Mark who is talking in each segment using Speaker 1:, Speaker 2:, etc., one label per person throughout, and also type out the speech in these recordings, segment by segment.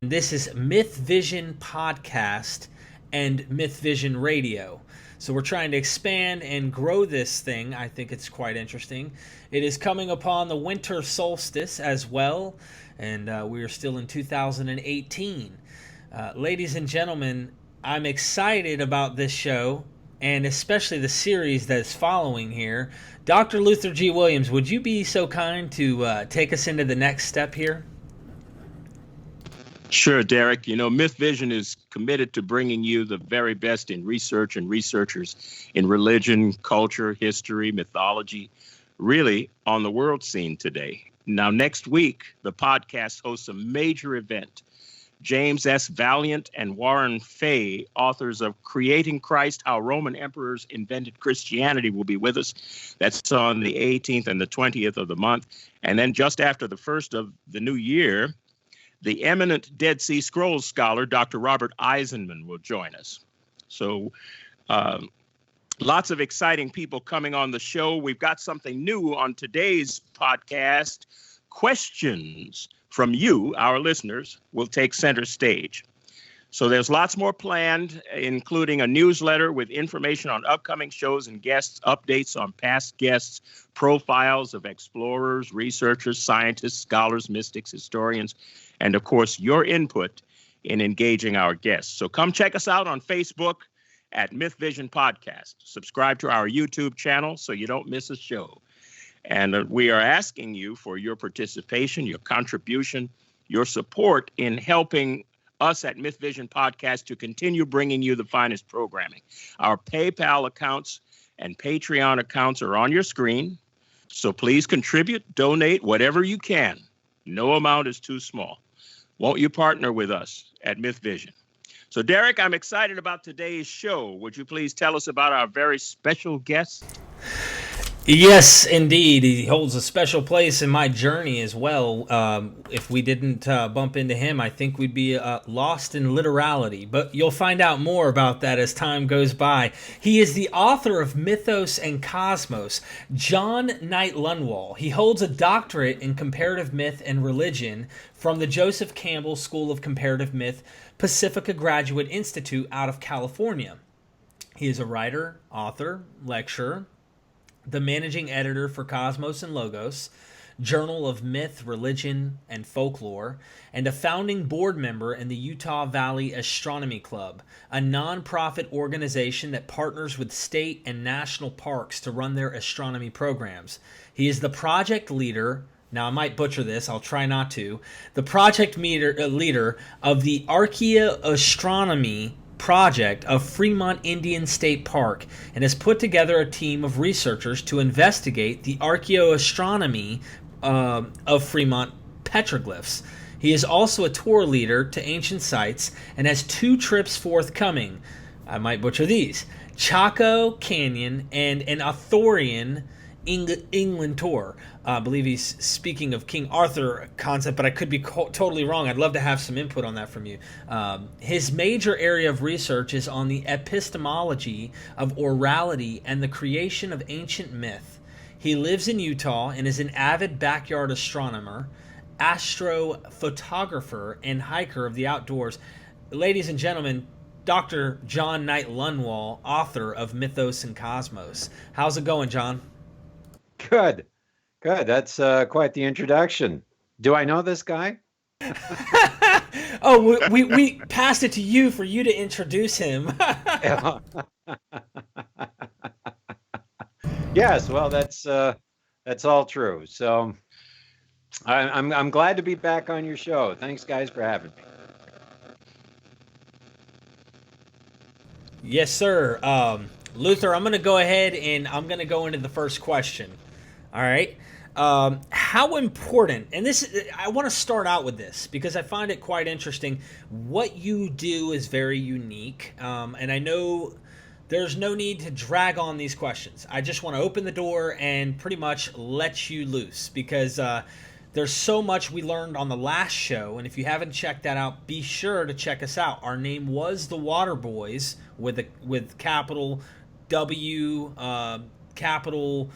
Speaker 1: This is Myth Vision Podcast and Myth Vision Radio. So we're trying to expand and grow this thing. I think it's quite interesting. It is coming upon the winter solstice as well, and we are still in 2018. Ladies and gentlemen, I'm excited about this show, and especially the series that's following here. Dr. Luther G. Williams, would you be so kind to take us into the next step here?
Speaker 2: Sure, Derek. You know, Myth Vision is committed to bringing you the very best in research and researchers in religion, culture, history, mythology, really on the world scene today. Now, next week, the podcast hosts a major event. James S. Valiant and Warren Fay, authors of Creating Christ, How Roman Emperors Invented Christianity, will be with us. That's on the 18th and the 20th of the month. And then just after the first of the new year, the eminent Dead Sea Scrolls scholar, Dr. Robert Eisenman, will join us. So lots of exciting people coming on the show. We've got something new on today's podcast. Questions from you, our listeners, will take center stage. So there's lots more planned, including a newsletter with information on upcoming shows and guests, updates on past guests, profiles of explorers, researchers, scientists, scholars, mystics, historians, and of course, your input in engaging our guests. So come check us out on Facebook at Myth Vision Podcast. Subscribe to our YouTube channel so you don't miss a show. And we are asking you for your participation, your contribution, your support in helping us at Myth Vision Podcast to continue bringing you the finest programming. Our PayPal accounts and Patreon accounts are on your screen. So please contribute, donate, whatever you can. No amount is too small. Won't you partner with us at Myth Vision? So, Derek, I'm excited about today's show. Would you please tell us about our very special guest?
Speaker 1: Yes, indeed. He holds a special place in my journey as well. If we didn't bump into him, I think we'd be lost in literality. But you'll find out more about that as time goes by. He is the author of Mythos and Cosmos, John Knight Lundwall. He holds a doctorate in comparative myth and religion from the Joseph Campbell School of Comparative Myth, Pacifica Graduate Institute out of California. He is a writer, author, lecturer, the managing editor for Cosmos and Logos, Journal of Myth, Religion, and Folklore, and a founding board member in the Utah Valley Astronomy Club, a nonprofit organization that partners with state and national parks to run their astronomy programs. He is the project leader, now I might butcher this, I'll try not to, the project leader of the Archaeoastronomy project of Fremont Indian State Park, and has put together a team of researchers to investigate the archaeoastronomy of Fremont petroglyphs. He is also a tour leader to ancient sites and has 2 trips forthcoming. I might butcher these: Chaco Canyon and an Arthurian England tour. I believe he's speaking of King Arthur concept, but I could be totally wrong. I'd love to have some input on that from you. His major area of research is on the epistemology of orality and the creation of ancient myth. He lives in Utah and is an avid backyard astronomer, astrophotographer, and hiker of the outdoors. Ladies and gentlemen, Dr. John Knight Lundwall, author of Mythos and Cosmos. How's it going, John?
Speaker 3: Good. That's quite the introduction. Do I know this guy?
Speaker 1: Oh, we passed it to you for you to introduce him.
Speaker 3: Yes, well, that's all true. So I'm glad to be back on your show. Thanks, guys, for having me.
Speaker 1: Yes, sir. Luther, I'm going to go ahead and I'm going to go into the first question. All right. How important, and I want to start out with this because I find it quite interesting. What you do is very unique, and I know there's no need to drag on these questions. I just want to open the door and pretty much let you loose because there's so much we learned on the last show, and if you haven't checked that out, be sure to check us out. Our name was the Water Boys with capital W, capital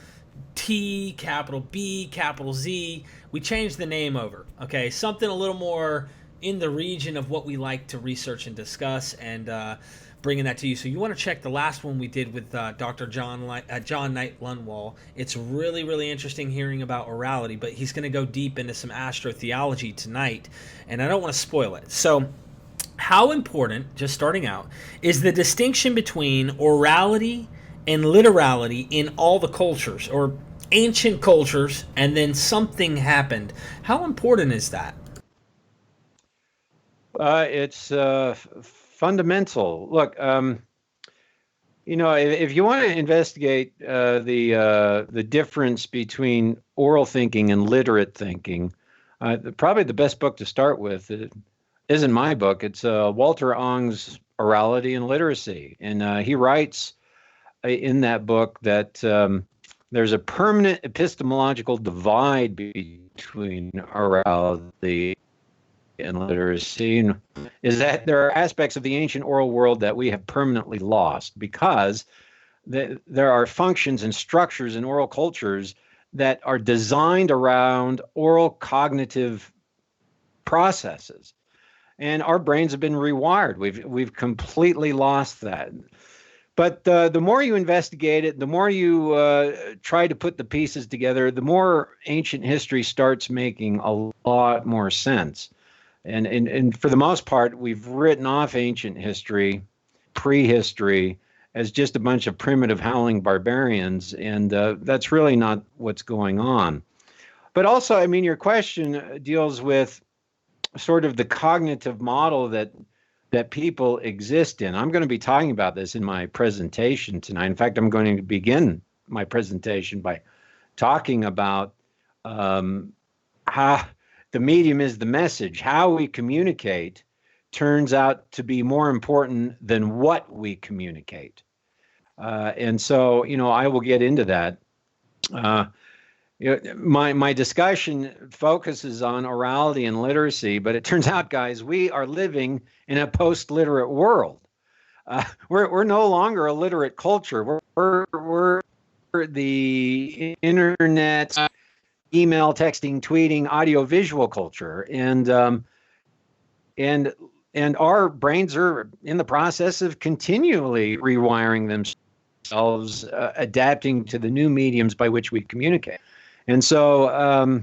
Speaker 1: T, capital B, capital Z. We changed the name over. Okay, something a little more in the region of what we like to research and discuss, and bringing that to you. So you want to check the last one we did with Dr. John Knight Lundwall. It's really, really interesting hearing about orality, but he's going to go deep into some astrotheology tonight, and I don't want to spoil it. So how important, just starting out, is the distinction between orality and literality in all the cultures, or ancient cultures, and then something happened? How important is that?
Speaker 3: It's fundamental. Look, if you want to investigate the difference between oral thinking and literate thinking, probably the best book to start with isn't my book. It's Walter Ong's Orality and Literacy, and he writes in that book that there's a permanent epistemological divide between orality and literacy, is that there are aspects of the ancient oral world that we have permanently lost because there are functions and structures in oral cultures that are designed around oral cognitive processes, and our brains have been rewired. We've completely lost that. But the more you investigate it, the more you try to put the pieces together, the more ancient history starts making a lot more sense. And for the most part, we've written off ancient history, prehistory, as just a bunch of primitive howling barbarians, and that's really not what's going on. But also, I mean, your question deals with sort of the cognitive model that people exist in. I'm going to be talking about this in my presentation tonight. In fact, I'm going to begin my presentation by talking about how the medium is the message. How we communicate turns out to be more important than what we communicate. And so, I will get into that. My discussion focuses on orality and literacy, but it turns out, guys, we are living in a post-literate world. We're no longer a literate culture. We're the internet, email, texting, tweeting, audio-visual culture, and our brains are in the process of continually rewiring themselves, adapting to the new mediums by which we communicate. And so,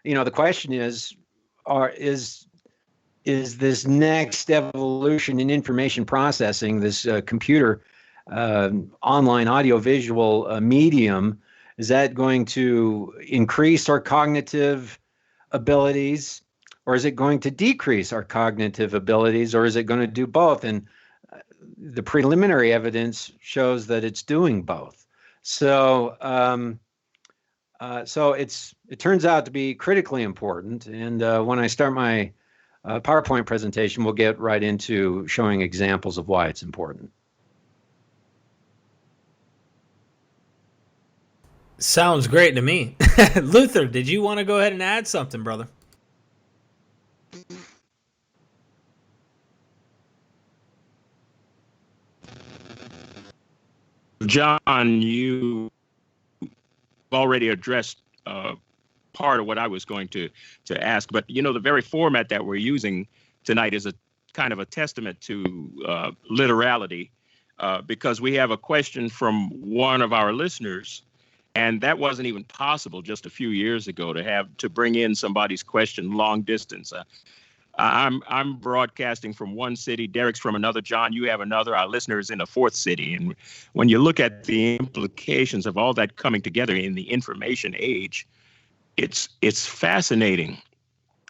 Speaker 3: the question is this next evolution in information processing, this computer, online audio-visual medium, is that going to increase our cognitive abilities, or is it going to decrease our cognitive abilities, or is it going to do both? And the preliminary evidence shows that it's doing both. So, it turns out to be critically important. And when I start my PowerPoint presentation, we'll get right into showing examples of why it's important.
Speaker 1: Sounds great to me. Luther, did you want to go ahead and add something, brother?
Speaker 2: John, you already addressed part of what I was going to ask, but the very format that we're using tonight is a kind of a testament to literality, because we have a question from one of our listeners, and that wasn't even possible just a few years ago to bring in somebody's question long distance. I'm broadcasting from one city. Derek's from another. John, you have another. Our listener is in a fourth city. And when you look at the implications of all that coming together in the information age, it's fascinating.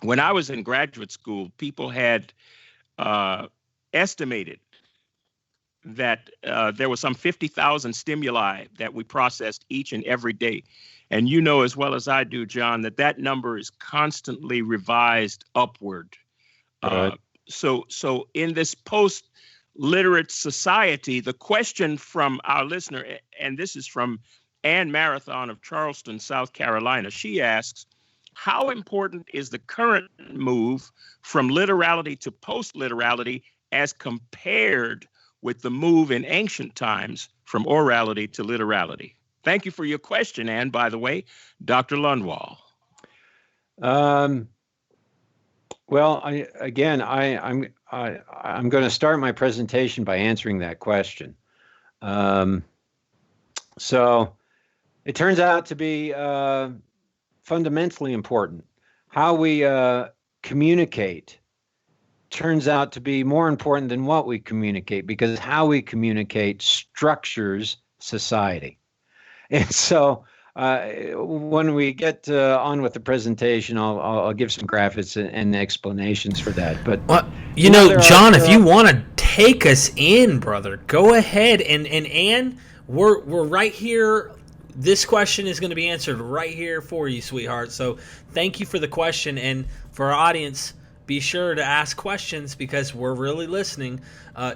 Speaker 2: When I was in graduate school, people had estimated that there was some 50,000 stimuli that we processed each and every day. And you know as well as I do, John, that number is constantly revised upward. So in this post-literate society, the question from our listener, and this is from Ann Marathon of Charleston, South Carolina, she asks, how important is the current move from literality to post-literality as compared with the move in ancient times from orality to literality? Thank you for your question, Ann, by the way. Dr. Lundwall.
Speaker 3: Well, I'm going to start my presentation by answering that question. So it turns out to be fundamentally important. How we communicate turns out to be more important than what we communicate, because how we communicate structures society. And so when we get on with the presentation, I'll give some graphics and explanations for that. But
Speaker 1: well, John, if you want to take us in, brother, go ahead. And Anne, we're right here. This question is going to be answered right here for you, sweetheart. So thank you for the question, and for our audience, be sure to ask questions because we're really listening.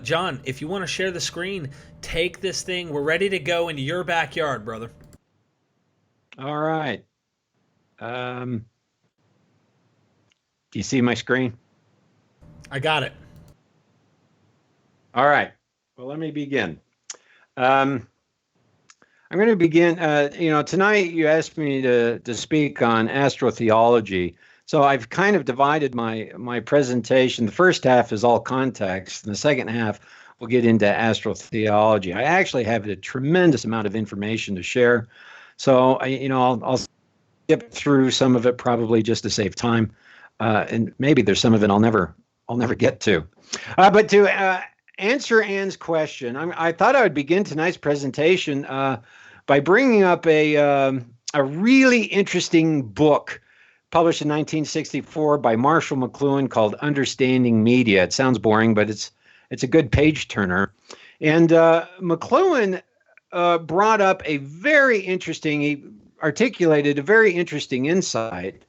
Speaker 1: John, if you want to share the screen, take this thing. We're ready to go into your backyard, brother.
Speaker 3: All right. Do you see my screen?
Speaker 1: I got it.
Speaker 3: All right. Well, let me begin. I'm going to begin. Tonight you asked me to speak on astrotheology. So I've kind of divided my presentation. The first half is all context, and the second half we'll get into astrotheology. I actually have a tremendous amount of information to share. So I'll skip through some of it probably just to save time, and maybe there's some of it I'll never get to. But to answer Anne's question, I thought I would begin tonight's presentation by bringing up a really interesting book published in 1964 by Marshall McLuhan called Understanding Media. It sounds boring, but it's a good page turner. And McLuhan brought up he articulated a very interesting insight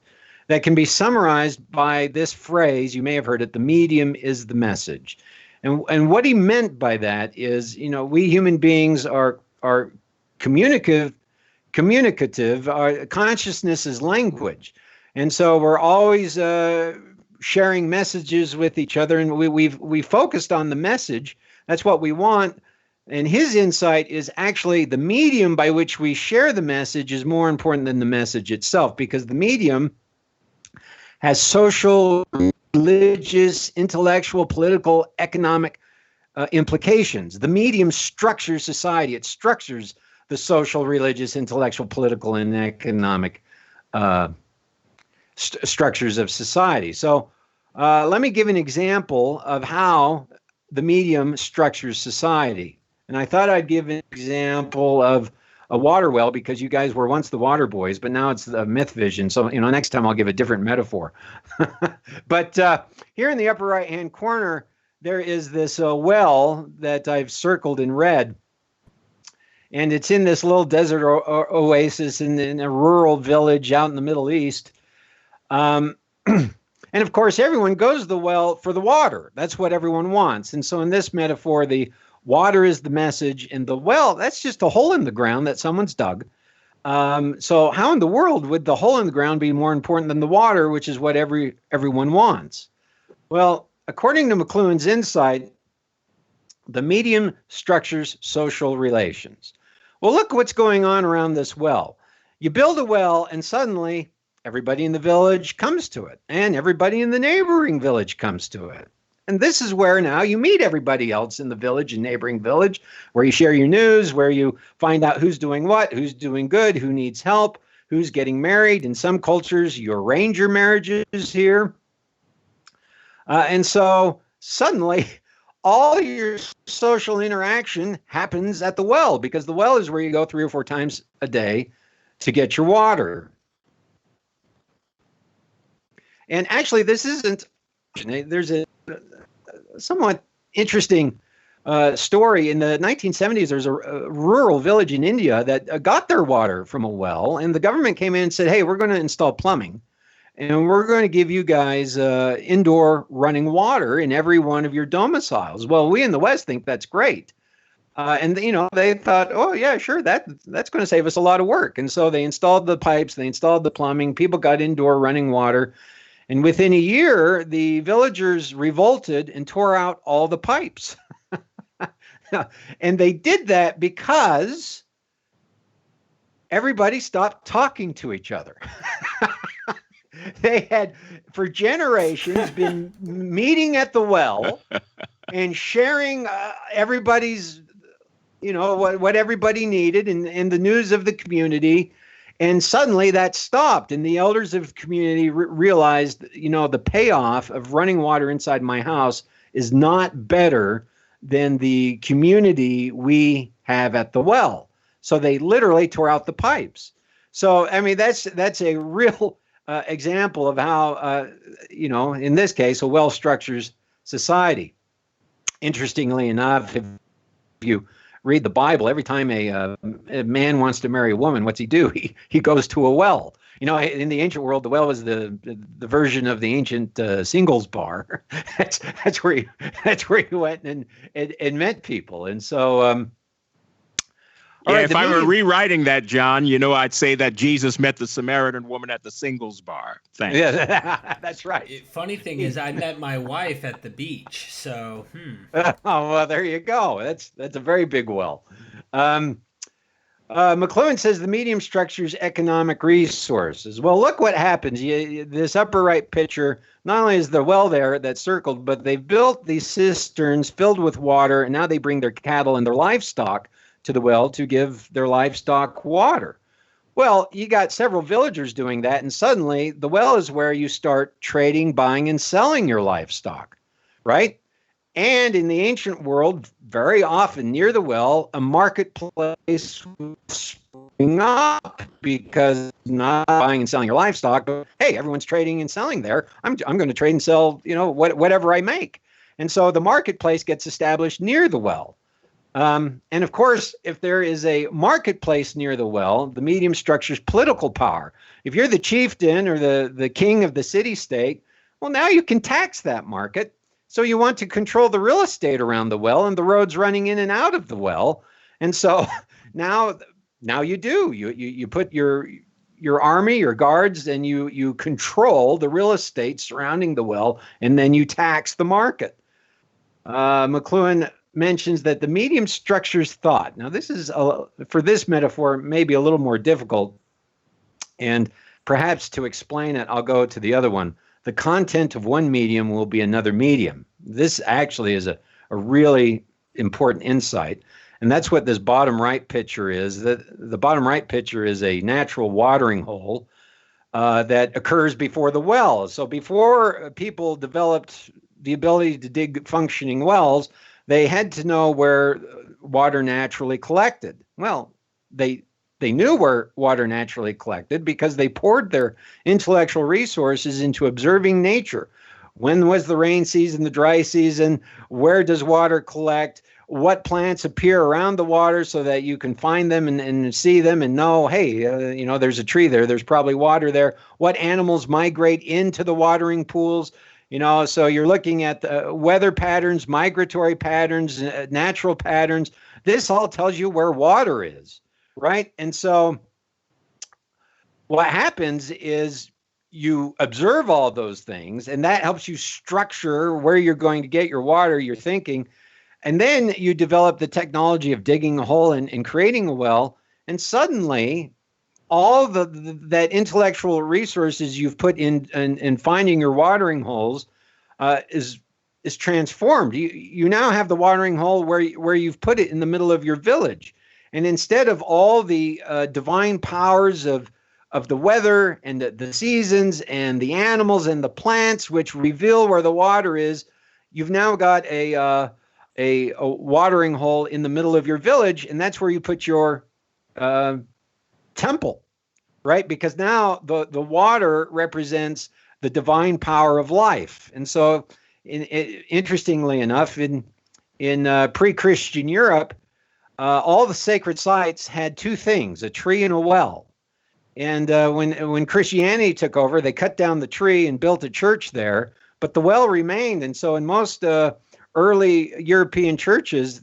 Speaker 3: that can be summarized by this phrase. You may have heard it: the medium is the message. And what he meant by that is, we human beings are communicative. Our consciousness is language. And so we're always sharing messages with each other, and we focused on the message. That's what we want. And his insight is actually the medium by which we share the message is more important than the message itself, because the medium has social, religious, intellectual, political, economic implications. The medium structures society. It structures the social, religious, intellectual, political, and economic structures of society. So let me give an example of how the medium structures society. And I thought I'd give an example of a water well, because you guys were once the water boys, but now it's the myth vision. So, next time I'll give a different metaphor. But here in the upper right-hand corner, there is this well that I've circled in red. And it's in this little desert oasis in a rural village out in the Middle East. And of course, everyone goes to the well for the water. That's what everyone wants. And so in this metaphor, the water is the message, and the well, that's just a hole in the ground that someone's dug. So how in the world would the hole in the ground be more important than the water, which is what everyone wants? Well, according to McLuhan's insight, the medium structures social relations. Well, look what's going on around this well. You build a well, and suddenly everybody in the village comes to it, and everybody in the neighboring village comes to it. And this is where now you meet everybody else in the village and neighboring village, where you share your news, where you find out who's doing what, who's doing good, who needs help, who's getting married. In some cultures, you arrange your marriages here. And so suddenly, all your social interaction happens at the well, because the well is where you go 3 or 4 times a day to get your water. And actually, this isn't, there's a somewhat interesting story. In the 1970s, there's a rural village in India that got their water from a well, and the government came in and said, hey, we're going to install plumbing, and we're going to give you guys indoor running water in every one of your domiciles. Well, we in the West think that's great. And they thought, oh yeah, sure, that's going to save us a lot of work. And so they installed the pipes, they installed the plumbing, people got indoor running water. And within a year, the villagers revolted and tore out all the pipes. And they did that because everybody stopped talking to each other. They had, for generations, been meeting at the well and sharing everybody's, what everybody needed and the news of the community. And suddenly that stopped. And the elders of the community realized, the payoff of running water inside my house is not better than the community we have at the well. So they literally tore out the pipes. So, I mean, that's a real example of how, in this case, a well structures society. Interestingly enough, if you read the Bible, every time a man wants to marry a woman, what's he do? He goes to a well. In the ancient world, the well was the version of the ancient singles bar. that's where he went and met people. And so,
Speaker 2: if I were rewriting that, John, I'd say that Jesus met the Samaritan woman at the singles bar. Thanks.
Speaker 3: Yeah, that's right.
Speaker 1: Funny thing is, I met my wife at the beach. So,
Speaker 3: Oh, well, there you go. That's a very big well. McLuhan says the medium structures economic resources. Well, look what happens. This upper right picture, not only is the well there that's circled, but they've built these cisterns filled with water, and now they bring their cattle and their livestock to the well to give their livestock water. Well, you got several villagers doing that, and suddenly the well is where you start trading, buying, and selling your livestock, right? And in the ancient world, very often near the well, a marketplace would spring up because not buying and selling your livestock, but hey, everyone's trading and selling there. I'm going to trade and sell, whatever I make. And so the marketplace gets established near the well. And of course, if there is a marketplace near the well, the medium structures political power. If you're the chieftain or the king of the city-state, well, now you can tax that market. So you want to control the real estate around the well and the roads running in and out of the well. And so now you do. You put your army, your guards, and you control the real estate surrounding the well, and then you tax the market. McLuhan mentions that the medium structures thought. Now, this is, for this metaphor, maybe a little more difficult. And perhaps to explain it, I'll go to the other one. The content of one medium will be another medium. This actually is a really important insight. And that's what this bottom right picture is. The bottom right picture is a natural watering hole that occurs before the well. So before people developed the ability to dig functioning wells, they had to know where water naturally collected. Well, they knew where water naturally collected because they poured their intellectual resources into observing nature. When was the rain season, the dry season? Where does water collect? What plants appear around the water so that you can find them and see them and know, hey, there's a tree there. There's probably water there. What animals migrate into the watering pools? So you're looking at the weather patterns, migratory patterns, natural patterns. This all tells you where water is, right? And so what happens is you observe all those things, and that helps you structure where you're going to get your water, your thinking. And then you develop the technology of digging a hole and creating a well, and suddenly all that intellectual resources you've put in finding your watering holes is transformed. You now have the watering hole where you've put it in the middle of your village, and instead of all the divine powers of the weather and the seasons and the animals and the plants which reveal where the water is, you've now got a watering hole in the middle of your village, and that's where you put your temple, right? Because now the water represents the divine power of life. And so, interestingly enough, in pre-Christian Europe, all the sacred sites had two things: a tree and a well. And when Christianity took over, they cut down the tree and built a church there, but the well remained. And so, in most early European churches,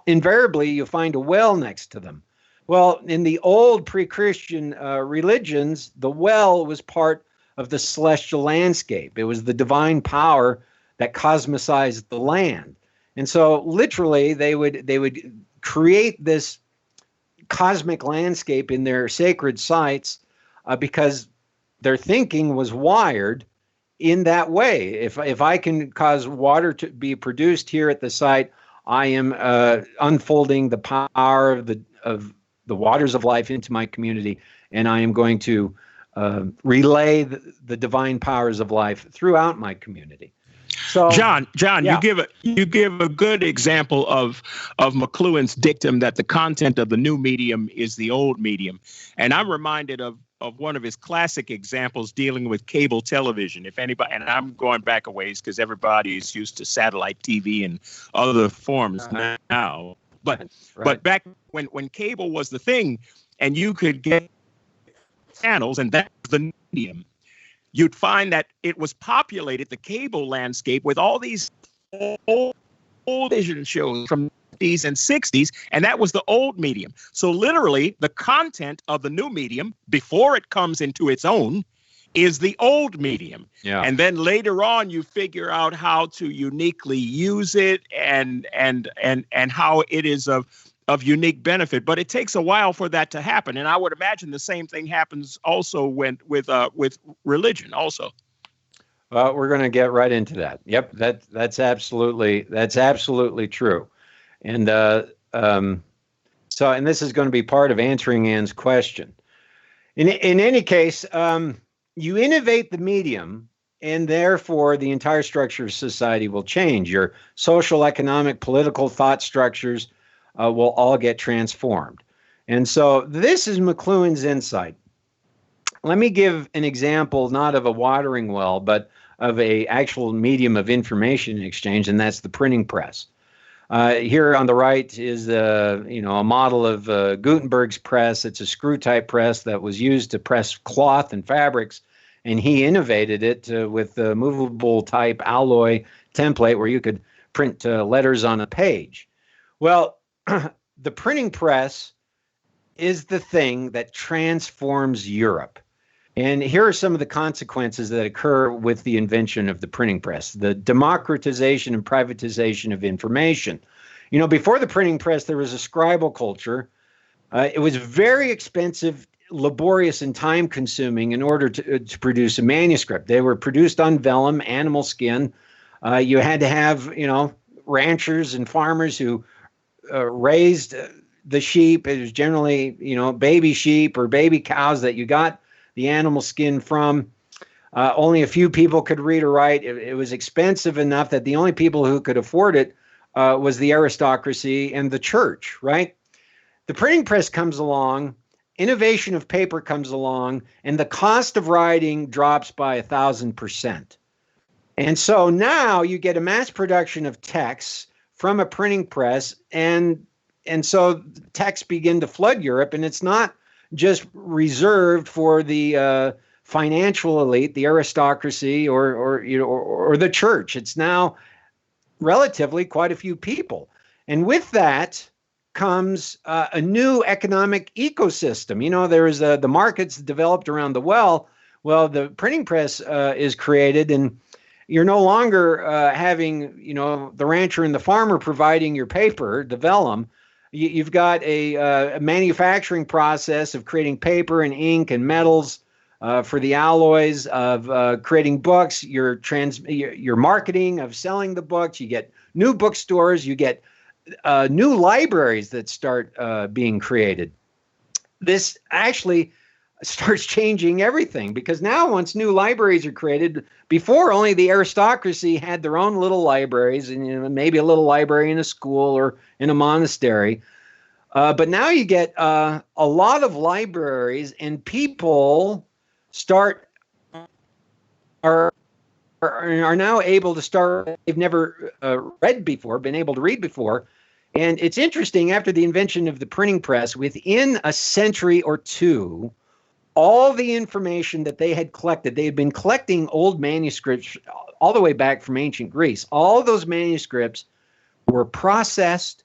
Speaker 3: invariably you find a well next to them. Well, in the old pre-Christian religions, the well was part of the celestial landscape. It was the divine power that cosmicized the land. And so literally they would create this cosmic landscape in their sacred sites because their thinking was wired in that way. If I can cause water to be produced here at the site, I am unfolding the power of the waters of life into my community, and I am going to relay the divine powers of life throughout my community. So,
Speaker 2: John,
Speaker 3: yeah.
Speaker 2: you give a good example of McLuhan's dictum that the content of the new medium is the old medium, and I'm reminded of one of his classic examples dealing with cable television. If anybody, and I'm going back a ways because everybody is used to satellite TV and other forms now, but back when cable was the thing, and you could get channels, and that was the medium, you'd find that it was populated, the cable landscape, with all these old television shows from the 50s and 60s, and that was the old medium. So literally, the content of the new medium, before it comes into its own, is the old medium.
Speaker 3: Yeah.
Speaker 2: And then later on, you figure out how to uniquely use it and how it is of unique benefit, but it takes a while for that to happen. And I would imagine the same thing happens also with religion also.
Speaker 3: We're going to get right into that. Yep, that's absolutely true. And and this is going to be part of answering Ann's question. In any case, you innovate the medium, and therefore the entire structure of society will change. Your social, economic, political thought structures will all get transformed. And so this is McLuhan's insight. Let me give an example, not of a watering well, but of a actual medium of information exchange, and that's the printing press. Here on the right is a model of Gutenberg's press. It's a screw-type press that was used to press cloth and fabrics, and he innovated it with a movable type alloy template where you could print letters on a page. Well, the printing press is the thing that transforms Europe. And here are some of the consequences that occur with the invention of the printing press: the democratization and privatization of information. Before the printing press, there was a scribal culture. It was very expensive, laborious, and time-consuming in order to produce a manuscript. They were produced on vellum, animal skin. You had to have, ranchers and farmers who raised the sheep. It was generally, baby sheep or baby cows that you got the animal skin from. Only a few people could read or write. It was expensive enough that the only people who could afford it was the aristocracy and the church, right? The printing press comes along, innovation of paper comes along, and the cost of writing drops by 1,000%. And so now you get a mass production of texts from a printing press, and so texts begin to flood Europe, and it's not just reserved for the financial elite, the aristocracy, or the church. It's now relatively quite a few people. And with that comes a new economic ecosystem. There is the markets developed around the well. Well, the printing press is created, and you're no longer having, the rancher and the farmer providing your paper, the vellum. You've got a manufacturing process of creating paper and ink and metals for the alloys, of creating books, your marketing of selling the books. You get new bookstores, you get new libraries that start being created. This actually starts changing everything, because now once new libraries are created, before only the aristocracy had their own little libraries, and maybe a little library in a school or in a monastery. But now you get a lot of libraries, and people are now able to start. They've never been able to read before. And it's interesting, after the invention of the printing press, within a century or two, all the information that they had collected, they had been collecting old manuscripts all the way back from ancient Greece. All those manuscripts were processed,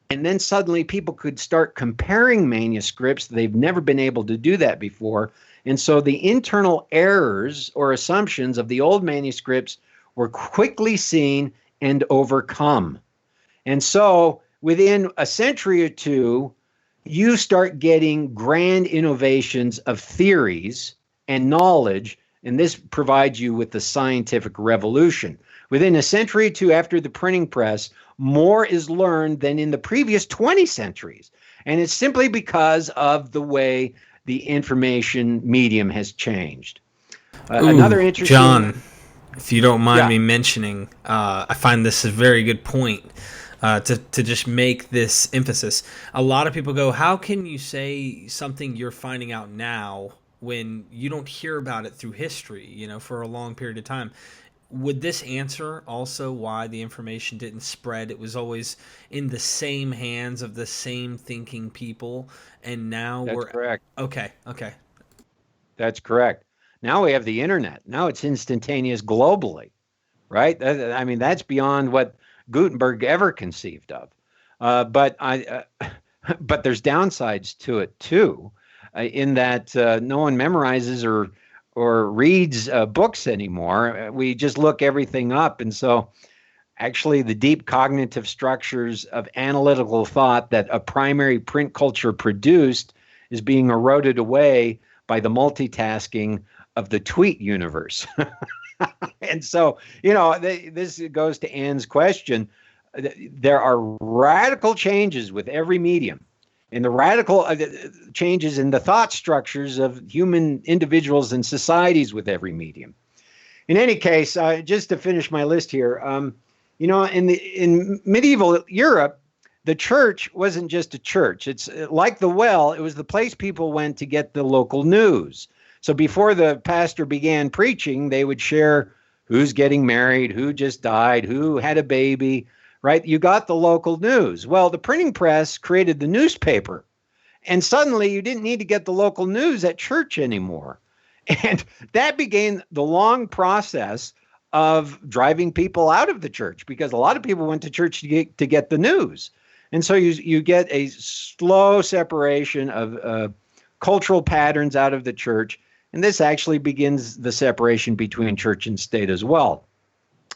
Speaker 3: and then suddenly people could start comparing manuscripts. They've never been able to do that before. And so the internal errors or assumptions of the old manuscripts were quickly seen and overcome. And so within a century or two, you start getting grand innovations of theories and knowledge, and this provides you with the scientific revolution. Within a century or two after the printing press, more is learned than in the previous 20 centuries. And it's simply because of the way the information medium has changed. Another interesting...
Speaker 1: John, if you don't mind
Speaker 3: Yeah.
Speaker 1: me mentioning, I find this a very good point to just make this emphasis. A lot of people go, how can you say something you're finding out now when you don't hear about it through history, for a long period of time? Would this answer also why the information didn't spread? It was always in the same hands of the same thinking people, and now
Speaker 3: That's correct.
Speaker 1: Okay.
Speaker 3: That's correct. Now we have the internet. Now it's instantaneous globally, right? I mean, that's beyond what Gutenberg ever conceived of. But there's downsides to it too, in that no one memorizes or reads books anymore. We just look everything up, and so actually the deep cognitive structures of analytical thought that a primary print culture produced is being eroded away by the multitasking of the tweet universe. And so, this goes to Anne's question. There are radical changes with every medium, and the radical changes in the thought structures of human individuals and societies with every medium. In any case, just to finish my list here, in medieval Europe, the church wasn't just a church. It's like the well. It was the place people went to get the local news. So before the pastor began preaching, they would share who's getting married, who just died, who had a baby, right? You got the local news. Well, the printing press created the newspaper, and suddenly you didn't need to get the local news at church anymore. And that began the long process of driving people out of the church, because a lot of people went to church to get the news. And so you get a slow separation of cultural patterns out of the church. And this actually begins the separation between church and state as well.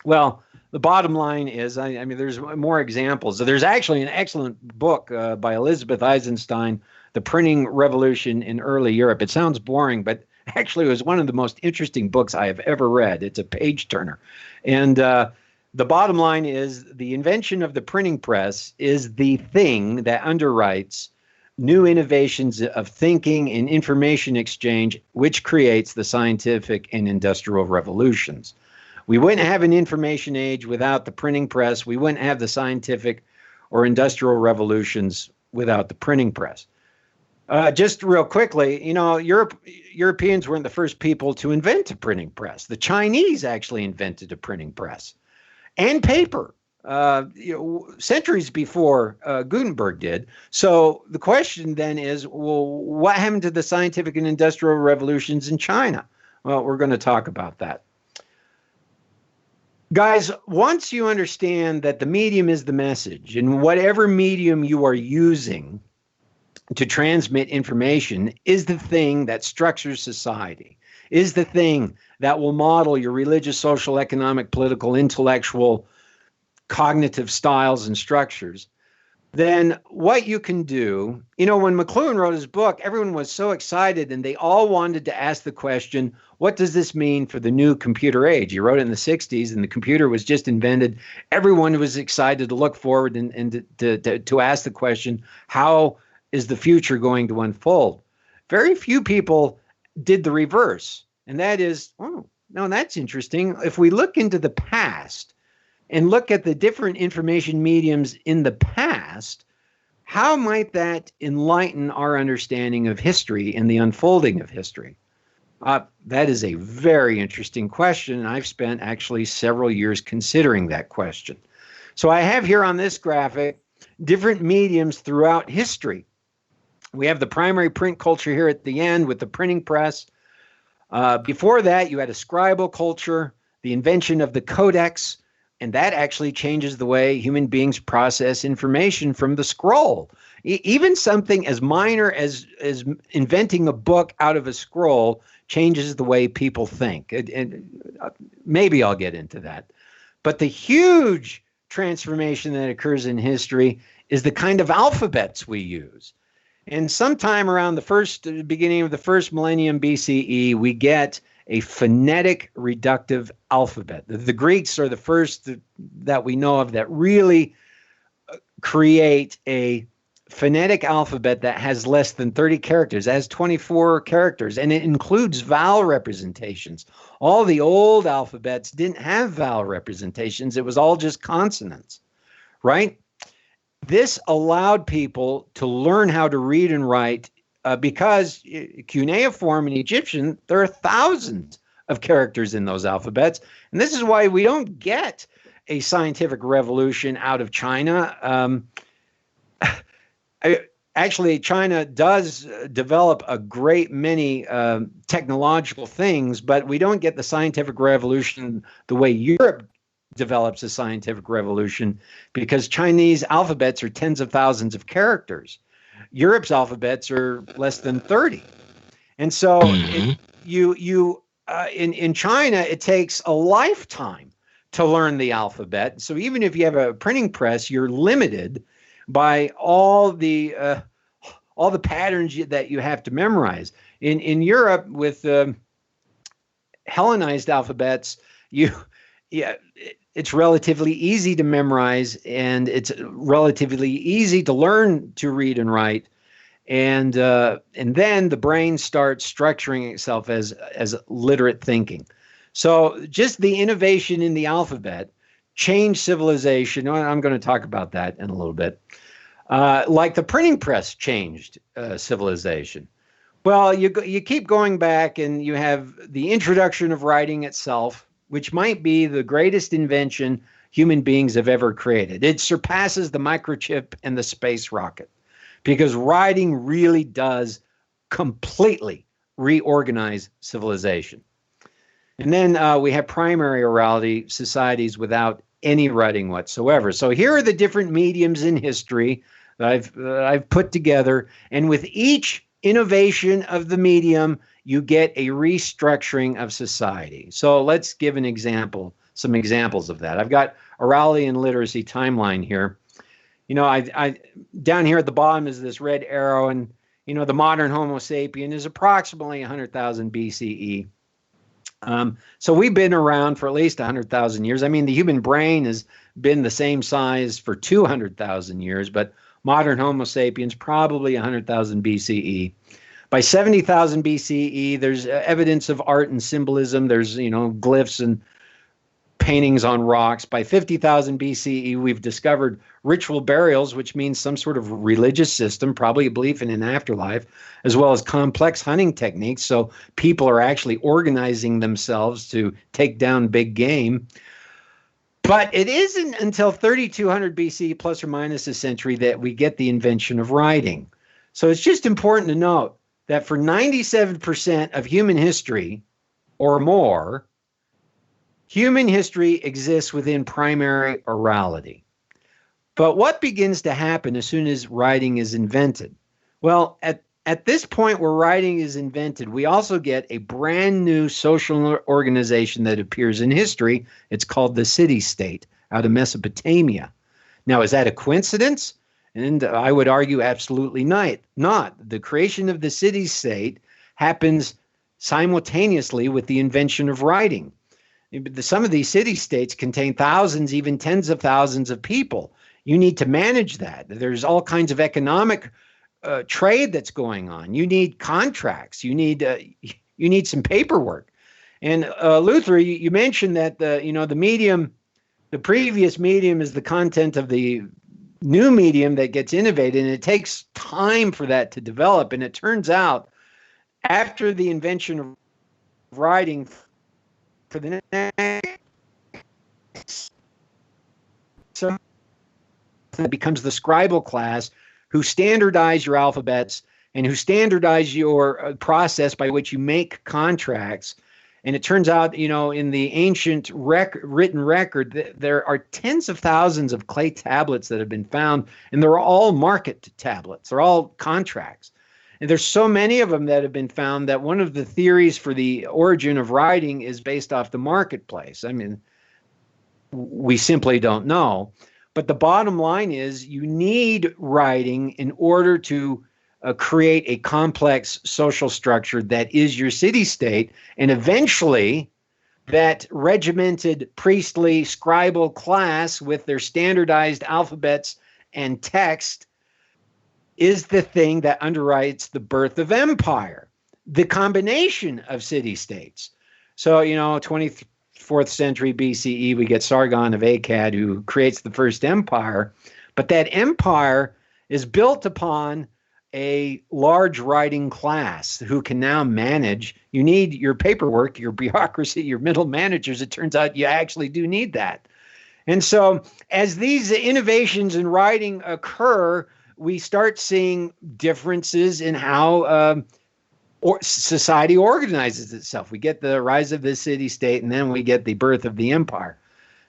Speaker 3: Well, the bottom line is, I mean, there's more examples. There's actually an excellent book by Elizabeth Eisenstein, The Printing Revolution in Early Europe. It sounds boring, but actually it was one of the most interesting books I have ever read. It's a page turner. And the bottom line is the invention of the printing press is the thing that underwrites new innovations of thinking and information exchange, which creates the scientific and industrial revolutions. We wouldn't have an information age without the printing press. We wouldn't have the scientific or industrial revolutions without the printing press. Just real quickly, Europeans weren't the first people to invent a printing press. The Chinese actually invented a printing press and paper. Centuries before Gutenberg did. So the question then is, well, what happened to the scientific and industrial revolutions in China? Well, we're going to talk about that. Guys, once you understand that the medium is the message, and whatever medium you are using to transmit information is the thing that structures society, is the thing that will model your religious, social, economic, political, intellectual, cognitive styles and structures, then what you can do, when McLuhan wrote his book, everyone was so excited and they all wanted to ask the question, what does this mean for the new computer age? He wrote it in the 60s and the computer was just invented. Everyone was excited to look forward and to ask the question, how is the future going to unfold? Very few people did the reverse. And that is, oh, no, that's interesting. If we look into the past, and look at the different information mediums in the past, how might that enlighten our understanding of history and the unfolding of history? That is a very interesting question, and I've spent actually several years considering that question. So I have here on this graphic different mediums throughout history. We have the primary print culture here at the end with the printing press. Before that, you had a scribal culture, the invention of the codex, and that actually changes the way human beings process information from the scroll. Even something as minor as inventing a book out of a scroll changes the way people think. And maybe I'll get into that. But the huge transformation that occurs in history is the kind of alphabets we use. And sometime around the beginning of the first millennium BCE, we get a phonetic reductive alphabet. The Greeks are the first that we know of that really create a phonetic alphabet that has less than 30 characters, it has 24 characters, and it includes vowel representations. All the old alphabets didn't have vowel representations. It was all just consonants, right? This allowed people to learn how to read and write because cuneiform in Egyptian, there are thousands of characters in those alphabets. And this is why we don't get a scientific revolution out of China. Actually, China does develop a great many technological things, but we don't get the scientific revolution the way Europe develops a scientific revolution, because Chinese alphabets are tens of thousands of characters. Europe's alphabets are less than 30. And so in China, it takes a lifetime to learn the alphabet. So even if you have a printing press, you're limited by all the patterns that you have to memorize. In Europe, with Hellenized alphabets, it's relatively easy to memorize, and it's relatively easy to learn to read and write. And then the brain starts structuring itself as literate thinking. So just the innovation in the alphabet changed civilization. I'm going to talk about that in a little bit. Like the printing press changed civilization. Well, you keep going back, and you have the introduction of writing itself, which might be the greatest invention human beings have ever created. It surpasses the microchip and the space rocket, because writing really does completely reorganize civilization. And then we have primary orality, societies without any writing whatsoever. So here are the different mediums in history that I've put together, and with each innovation of the medium, you get a restructuring of society. So let's give an example, some examples of that. I've got orality and literacy timeline here. I down here at the bottom is this red arrow, and the modern Homo sapien is approximately 100,000 BCE. So we've been around for at least 100,000 years. I mean, the human brain has been the same size for 200,000 years, but modern Homo sapiens probably 100,000 BCE. By 70,000 BCE, there's evidence of art and symbolism. There's, glyphs and paintings on rocks. By 50,000 BCE, we've discovered ritual burials, which means some sort of religious system, probably a belief in an afterlife, as well as complex hunting techniques. So people are actually organizing themselves to take down big game. But it isn't until 3200 BC, plus or minus a century, that we get the invention of writing. So it's just important to note that for 97% of human history or more, human history exists within primary orality. But what begins to happen as soon as writing is invented? Well, at this point where writing is invented, we also get a brand new social organization that appears in history. It's called the city-state out of Mesopotamia. Now, is that a coincidence? And I would argue absolutely not. The creation of the city-state happens simultaneously with the invention of writing. Some of these city-states contain thousands, even tens of thousands of people. You need to manage that. There's all kinds of economic trade that's going on. You need contracts. You need some paperwork. And Luther, you mentioned that the medium, the previous medium, is the content of the new medium that gets innovated, and it takes time for that to develop. And it turns out, after the invention of writing, for the next, so it becomes the scribal class who standardize your alphabets and who standardize your process by which you make contracts. And it turns out, in the ancient written record, there are tens of thousands of clay tablets that have been found, and they're all market tablets. They're all contracts. And there's so many of them that have been found that one of the theories for the origin of writing is based off the marketplace. I mean, we simply don't know. But the bottom line is you need writing in order to create a complex social structure that is your city-state, and eventually that regimented priestly scribal class with their standardized alphabets and text is the thing that underwrites the birth of empire, the combination of city-states. So, 24th century BCE, we get Sargon of Akkad, who creates the first empire, but that empire is built upon a large writing class who can now manage. You need your paperwork, your bureaucracy, your middle managers. It turns out you actually do need that. And so as these innovations in writing occur, we start seeing differences in how society organizes itself. We get the rise of the city-state, and then we get the birth of the empire.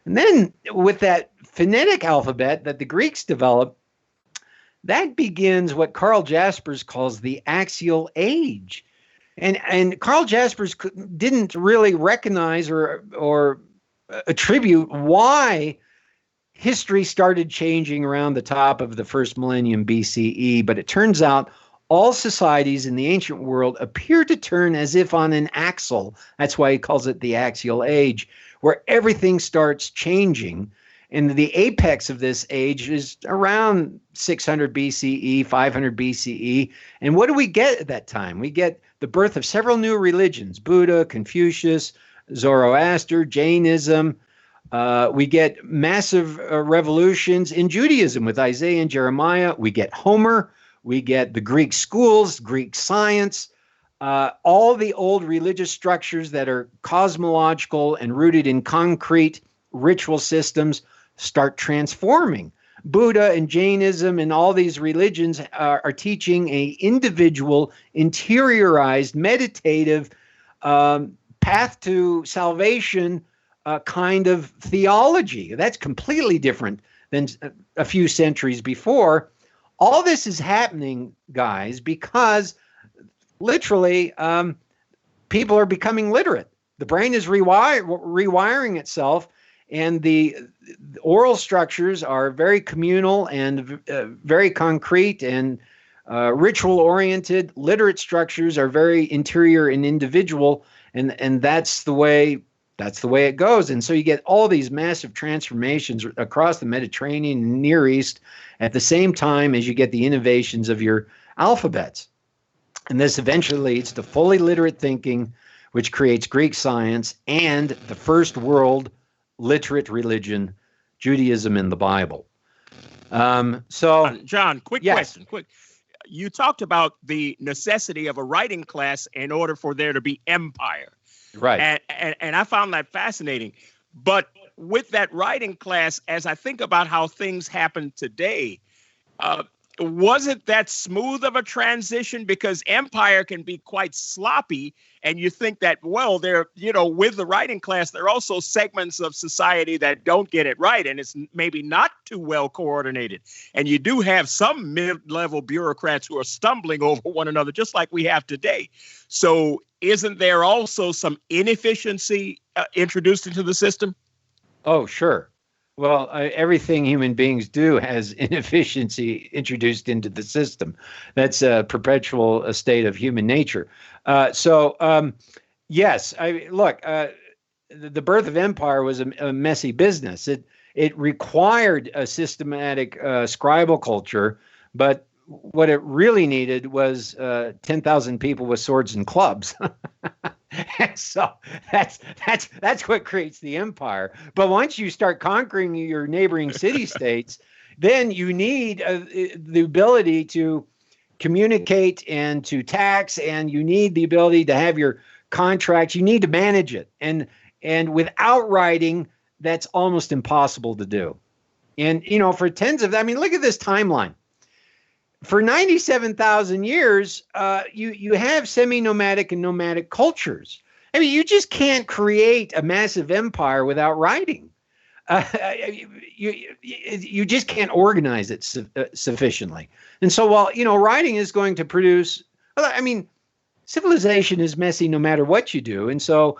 Speaker 3: And then with that phonetic alphabet that the Greeks developed, that begins what Carl Jaspers calls the axial age. And Carl Jaspers didn't really recognize or attribute why history started changing around the top of the first millennium BCE, but it turns out all societies in the ancient world appear to turn as if on an axle. That's why he calls it the axial age, where everything starts changing. And the apex of this age is around 600 BCE, 500 BCE. And what do we get at that time? We get the birth of several new religions: Buddha, Confucius, Zoroaster, Jainism. We get massive revolutions in Judaism with Isaiah and Jeremiah. We get Homer. We get the Greek schools, Greek science, all the old religious structures that are cosmological and rooted in concrete ritual systems start transforming. Buddha and Jainism and all these religions are teaching a individual, interiorized, meditative path to salvation kind of theology. That's completely different than a few centuries before. All this is happening, guys, because literally people are becoming literate. The brain is rewiring itself, and the oral structures are very communal and very concrete and ritual-oriented. Literate structures are very interior and individual, and that's the way it goes. And so you get all these massive transformations across the Mediterranean and Near East at the same time as you get the innovations of your alphabets. And this eventually leads to fully literate thinking, which creates Greek science and the first world literate religion, Judaism and the Bible.
Speaker 2: John, quick
Speaker 3: yes.
Speaker 2: question. Quick. You talked about the necessity of a writing class in order for there to be empire.
Speaker 3: Right.
Speaker 2: And I found that fascinating. But with that writing class, as I think about how things happen today, wasn't that smooth of a transition? Because empire can be quite sloppy. And you think that, well, with the writing class, there are also segments of society that don't get it right. And it's maybe not too well coordinated. And you do have some mid-level bureaucrats who are stumbling over one another, just like we have today. So isn't there also some inefficiency introduced into the system?
Speaker 3: Oh, sure. Well, everything human beings do has inefficiency introduced into the system. That's a perpetual state of human nature. Yes, the birth of empire was a messy business. It required a systematic scribal culture, but what it really needed was 10,000 people with swords and clubs. So that's what creates the empire. But once you start conquering your neighboring city-states, then you need the ability to communicate and to tax, and you need the ability to have your contracts. You need to manage it. And without writing, that's almost impossible to do. And, for look at this timeline. For 97,000 years, you have semi-nomadic and nomadic cultures. I mean, you just can't create a massive empire without writing. You just can't organize it sufficiently. And so while, writing is going to produce, civilization is messy no matter what you do. And so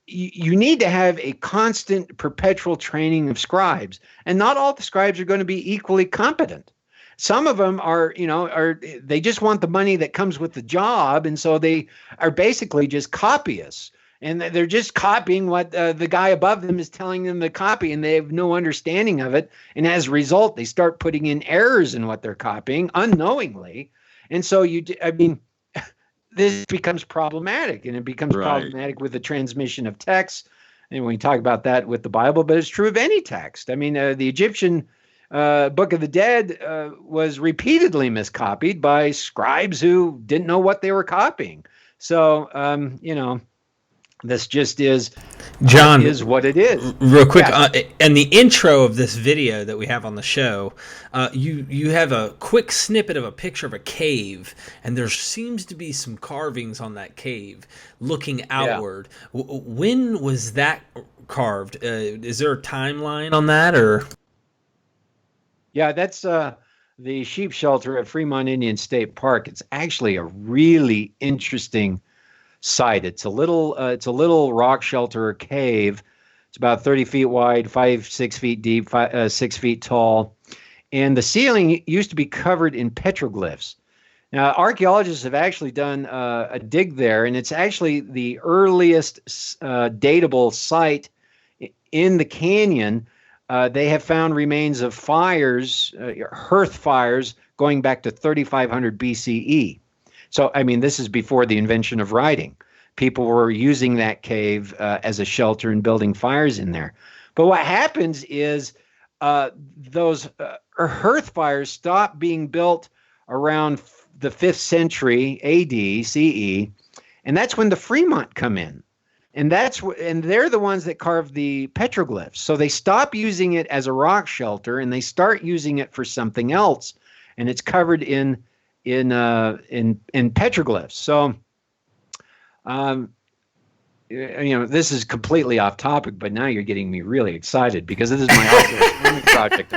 Speaker 3: you need to have a constant, perpetual training of scribes. And not all the scribes are going to be equally competent. some of them are, they just want the money that comes with the job. And so they are basically just copyists. And they're just copying what the guy above them is telling them to copy, and they have no understanding of it. And as a result, they start putting in errors in what they're copying unknowingly. And so this becomes problematic, and it becomes problematic with the transmission of text. And we talk about that with the Bible, but it's true of any text. I mean, the Egyptian Book of the Dead was repeatedly miscopied by scribes who didn't know what they were copying. So, this just is,
Speaker 1: John,
Speaker 3: is what it is.
Speaker 1: Real quick, and the intro of this video that we have on the show, you have a quick snippet of a picture of a cave, and there seems to be some carvings on that cave looking outward. Yeah. When was that carved? Is there a timeline on that, or?
Speaker 3: Yeah, that's the sheep shelter at Fremont Indian State Park. It's actually a really interesting site. It's a little rock shelter or cave. It's about 30 feet wide, 6 feet deep, 6 feet tall. And the ceiling used to be covered in petroglyphs. Now, archaeologists have actually done a dig there, and it's actually the earliest datable site in the canyon. They have found remains of fires, hearth fires, going back to 3500 BCE. So, I mean, this is before the invention of writing. People were using that cave as a shelter and building fires in there. But what happens is those hearth fires stop being built around the 5th century AD, CE, and that's when the Fremont come in. And they're the ones that carve the petroglyphs. So they stop using it as a rock shelter, and they start using it for something else, and it's covered in petroglyphs. So, this is completely off topic, but now you're getting me really excited because this is my Archaeoastronomy project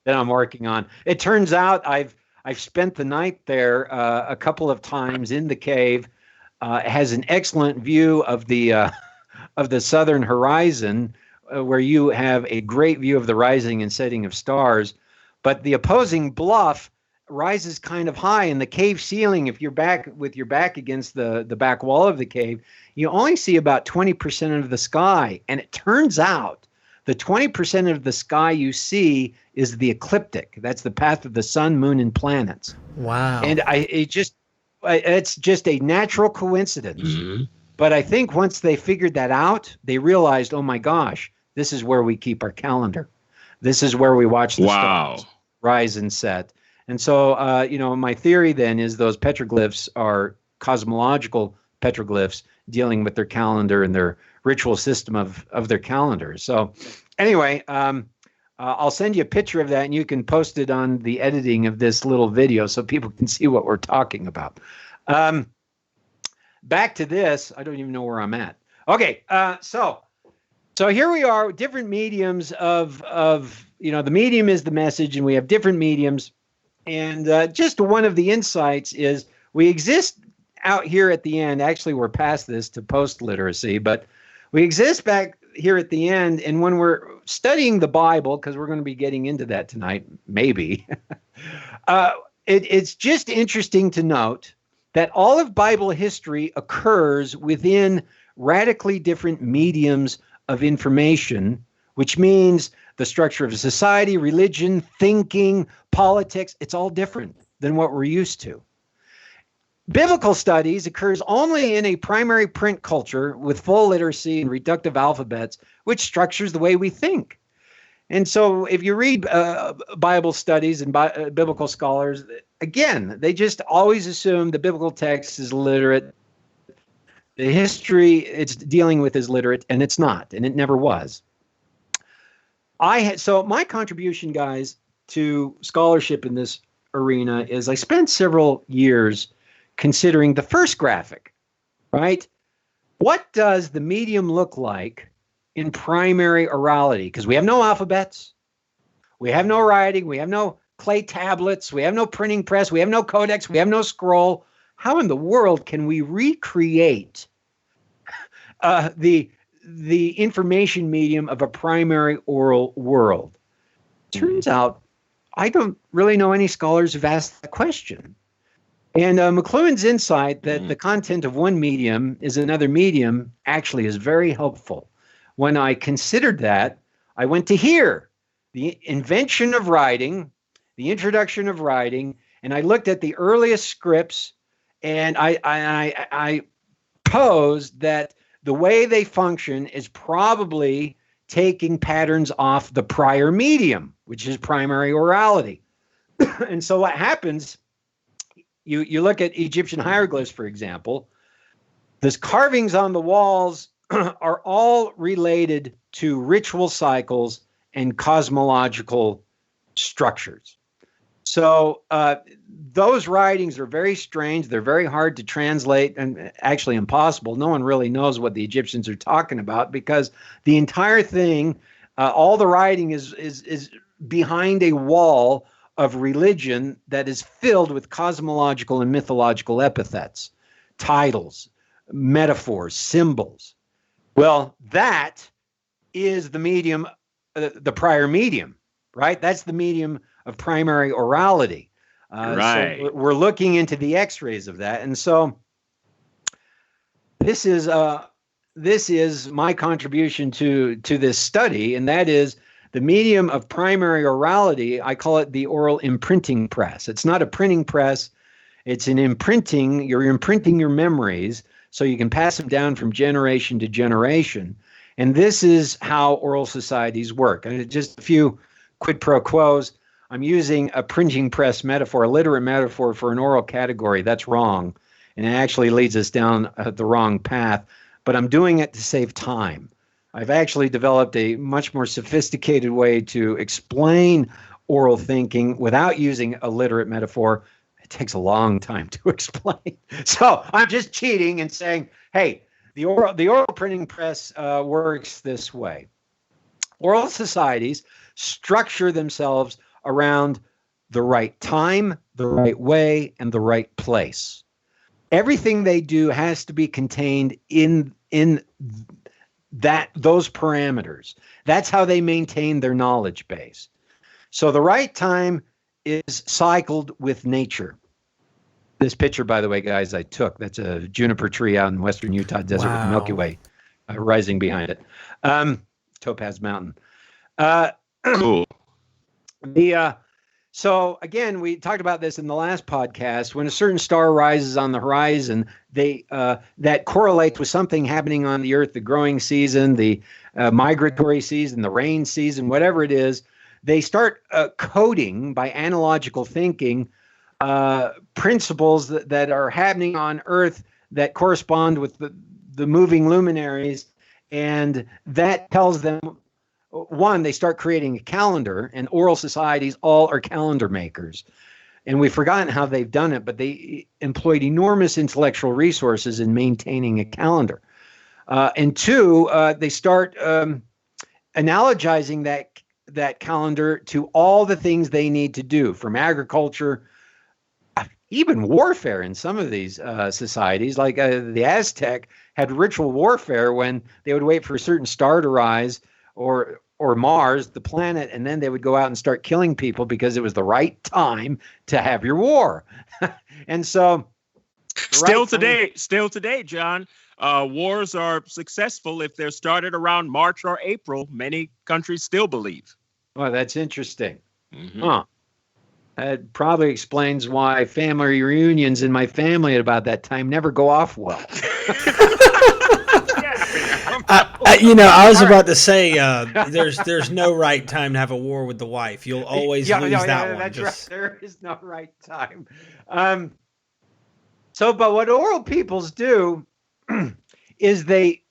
Speaker 3: that I'm working on. It turns out I've spent the night there a couple of times in the cave. It has an excellent view of the southern horizon, where you have a great view of the rising and setting of stars. But the opposing bluff rises kind of high, and the cave ceiling, if you're back with your back against the back wall of the cave, you only see about 20% of the sky. And it turns out the 20% of the sky you see is the ecliptic. That's the path of the sun, moon, and planets.
Speaker 1: Wow.
Speaker 3: And it's just a natural coincidence. Mm-hmm. But I think once they figured that out, they realized, oh my gosh, this is where we keep our calendar. This is where we watch the stars rise and set. And so, my theory then is those petroglyphs are cosmological petroglyphs dealing with their calendar and their ritual system of their calendar. So anyway, I'll send you a picture of that, and you can post it on the editing of this little video so people can see what we're talking about. Back to this. I don't even know where I'm at. Okay, so here we are, different mediums of the medium is the message, and we have different mediums. And just one of the insights is we exist out here at the end. Actually, we're past this to post-literacy, but we exist back here at the end. And when we're studying the Bible, because we're going to be getting into that tonight, maybe, it's just interesting to note that all of Bible history occurs within radically different mediums of information, which means the structure of society, religion, thinking, politics, it's all different than what we're used to. Biblical studies occurs only in a primary print culture with full literacy and reductive alphabets, which structures the way we think. And so if you read Bible studies and biblical scholars, again, they just always assume the biblical text is literate. The history it's dealing with is literate, and it's not, and it never was. So my contribution, guys, to scholarship in this arena is I spent several years considering the first graphic, right? What does the medium look like in primary orality? Because we have no alphabets, we have no writing, we have no clay tablets, we have no printing press, we have no codex, we have no scroll. How in the world can we recreate the information medium of a primary oral world? Turns out I don't really know any scholars who've asked that question. And McLuhan's insight that the content of one medium is another medium actually is very helpful. When I considered that, I went to here, the invention of writing, the introduction of writing, and I looked at the earliest scripts, and I posed that the way they function is probably taking patterns off the prior medium, which is primary orality. And so what happens, you look at Egyptian hieroglyphs, for example, those carvings on the walls are all related to ritual cycles and cosmological structures. So those writings are very strange. They're very hard to translate and actually impossible. No one really knows what the Egyptians are talking about because the entire thing, all the writing is behind a wall of religion that is filled with cosmological and mythological epithets, titles, metaphors, symbols. Well, that is the medium, the prior medium, right? That's the medium of primary orality.
Speaker 2: Right.
Speaker 3: So we're looking into the X-rays of that. And so this is my contribution to this study, and that is the medium of primary orality. I call it the oral imprinting press. It's not a printing press. It's an imprinting. You're imprinting your memories so you can pass them down from generation to generation. And this is how oral societies work. And just a few quid pro quos. I'm using a printing press metaphor, a literate metaphor for an oral category. That's wrong. And it actually leads us down the wrong path. But I'm doing it to save time. I've actually developed a much more sophisticated way to explain oral thinking without using a literate metaphor. It takes a long time to explain. So I'm just cheating and saying, hey, the oral printing press works this way. Oral societies structure themselves around the right time, the right way, and the right place. Everything they do has to be contained in those parameters. That's how they maintain their knowledge base. So the right time is cycled with nature. This picture, by the way, guys, I took, that's a juniper tree out in western Utah desert with the Milky Way rising behind it. Topaz Mountain.
Speaker 2: Cool.
Speaker 3: So again, we talked about this in the last podcast. When a certain star rises on the horizon, that correlates with something happening on the Earth, the growing season, the migratory season, the rain season, whatever it is. They start coding by analogical thinking principles that are happening on Earth that correspond with the moving luminaries, and that tells them. One, they start creating a calendar, and oral societies all are calendar makers. And we've forgotten how they've done it, but they employed enormous intellectual resources in maintaining a calendar. And two, they start analogizing that calendar to all the things they need to do, from agriculture, even warfare in some of these societies. Like the Aztec had ritual warfare when they would wait for a certain star to rise, or Mars, the planet, and then they would go out and start killing people because it was the right time to have your war. And so
Speaker 2: Still today, John, wars are successful if they're started around March or April. Many countries still believe.
Speaker 3: Well, that's interesting.
Speaker 2: Mm-hmm.
Speaker 3: Huh. That probably explains why family reunions in my family at about that time never go off well.
Speaker 1: I was about to say, there's no right time to have a war with the wife. You'll always lose that one.
Speaker 3: That's right. There is no right time. But what oral peoples do is they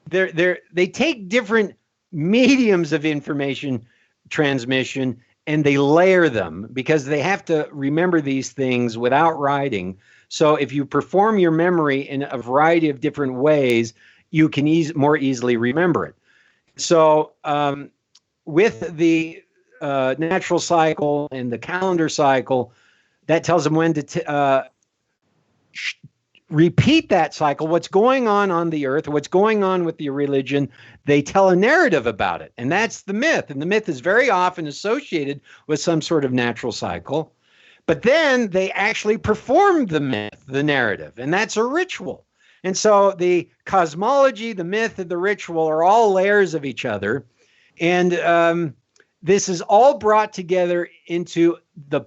Speaker 3: take different mediums of information transmission and they layer them because they have to remember these things without writing. So if you perform your memory in a variety of different ways, you can more easily remember it. So with the natural cycle and the calendar cycle, that tells them when to repeat that cycle, what's going on the earth, what's going on with the religion, they tell a narrative about it. And that's the myth. And the myth is very often associated with some sort of natural cycle. But then they actually perform the myth, the narrative, and that's a ritual. And so the cosmology, the myth, and the ritual are all layers of each other. And this is all brought together into the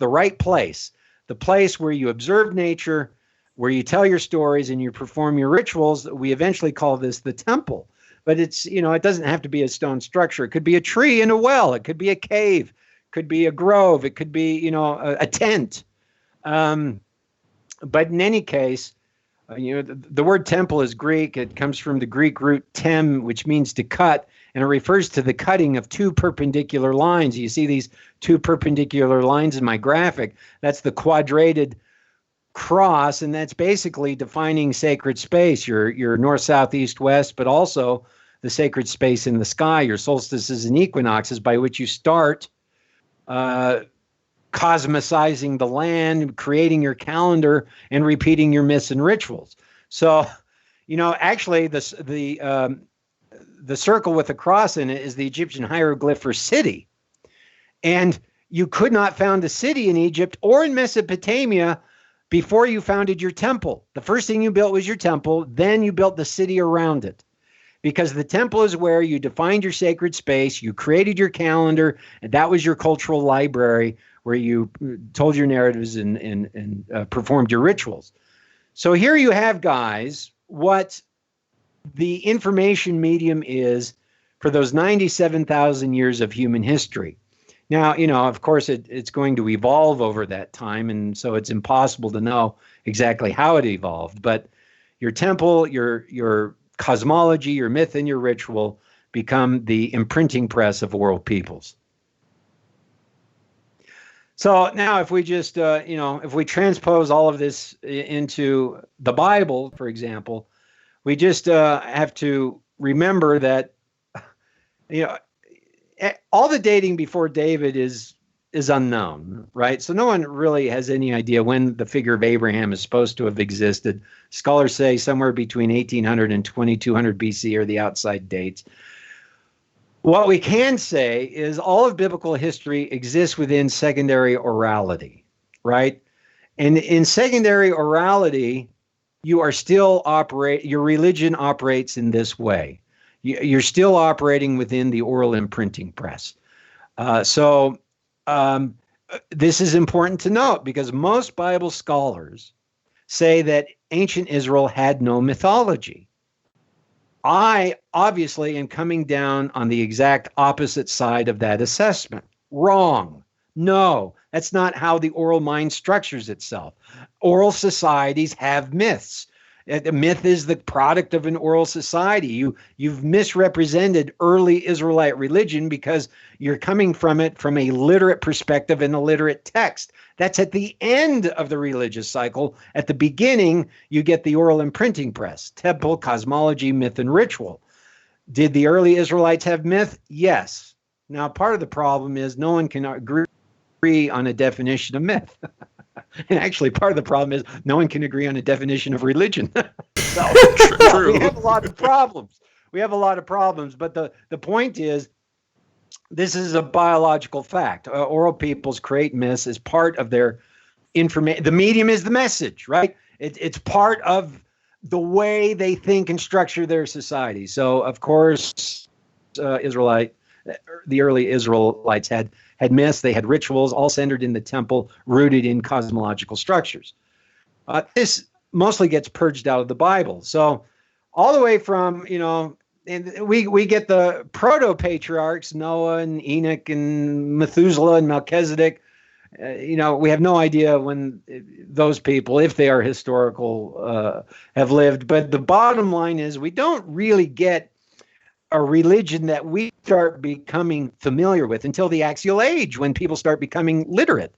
Speaker 3: right place, the place where you observe nature, where you tell your stories and you perform your rituals. We eventually call this the temple. But it's, it doesn't have to be a stone structure. It could be a tree in a well. It could be a cave. It could be a grove. It could be, a tent. But in any case, the word temple is Greek. It comes from the Greek root tem, which means to cut, and it refers to the cutting of two perpendicular lines. You see these two perpendicular lines in my graphic. That's the quadrated cross, and that's basically defining sacred space, your north, south, east, west, but also the sacred space in the sky, your solstices and equinoxes, by which you start cosmicizing the land, creating your calendar, and repeating your myths and rituals. So, actually, the circle with the cross in it is the Egyptian hieroglyph for city. And you could not found a city in Egypt or in Mesopotamia before you founded your temple. The first thing you built was your temple, then you built the city around it. Because the temple is where you defined your sacred space, you created your calendar, and that was your cultural library where you told your narratives and performed your rituals. So here you have, guys, what the information medium is for those 97,000 years of human history. Now, of course, it's going to evolve over that time, and so it's impossible to know exactly how it evolved. But your temple, your cosmology, your myth, and your ritual become the imprinting press of world peoples. So now if we just, if we transpose all of this into the Bible, for example, we just have to remember that, all the dating before David is unknown, right? So no one really has any idea when the figure of Abraham is supposed to have existed. Scholars say somewhere between 1800 and 2200 BC are the outside dates. What we can say is all of biblical history exists within secondary orality, right? And in secondary orality, your religion operates in this way. You're still operating within the oral imprinting press. So this is important to note because most Bible scholars say that ancient Israel had no mythology. I obviously am coming down on the exact opposite side of that assessment. Wrong. No, that's not how the oral mind structures itself. Oral societies have myths. A myth is the product of an oral society. You've misrepresented early Israelite religion because you're coming from it from a literate perspective and a literate text. That's at the end of the religious cycle. At the beginning, you get the oral imprinting press, temple, cosmology, myth, and ritual. Did the early Israelites have myth? Yes. Now, part of the problem is no one can agree on a definition of myth. And actually, part of the problem is no one can agree on a definition of religion. So we have a lot of problems. But the point is, this is a biological fact. Oral peoples create myths as part of their information. The medium is the message, right? It's part of the way they think and structure their society. So, of course, the early Israelites had myths, they had rituals, all centered in the temple, rooted in cosmological structures. This mostly gets purged out of the Bible. So all the way from, and we get the proto-patriarchs, Noah and Enoch and Methuselah and Melchizedek. We have no idea when those people, if they are historical, have lived. But the bottom line is we don't really get a religion that we start becoming familiar with until the axial age, when people start becoming literate.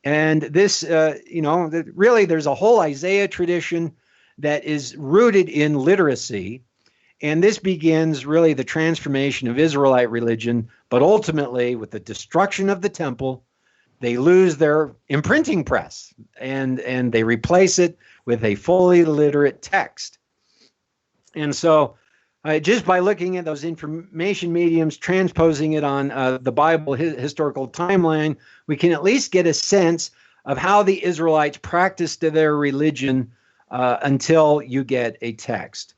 Speaker 3: And this, really there's a whole Isaiah tradition that is rooted in literacy. And this begins really the transformation of Israelite religion, but ultimately with the destruction of the temple they lose their imprinting press and they replace it with a fully literate text. And so just by looking at those information mediums, transposing it on the Bible historical timeline, we can at least get a sense of how the Israelites practiced their religion until you get a text.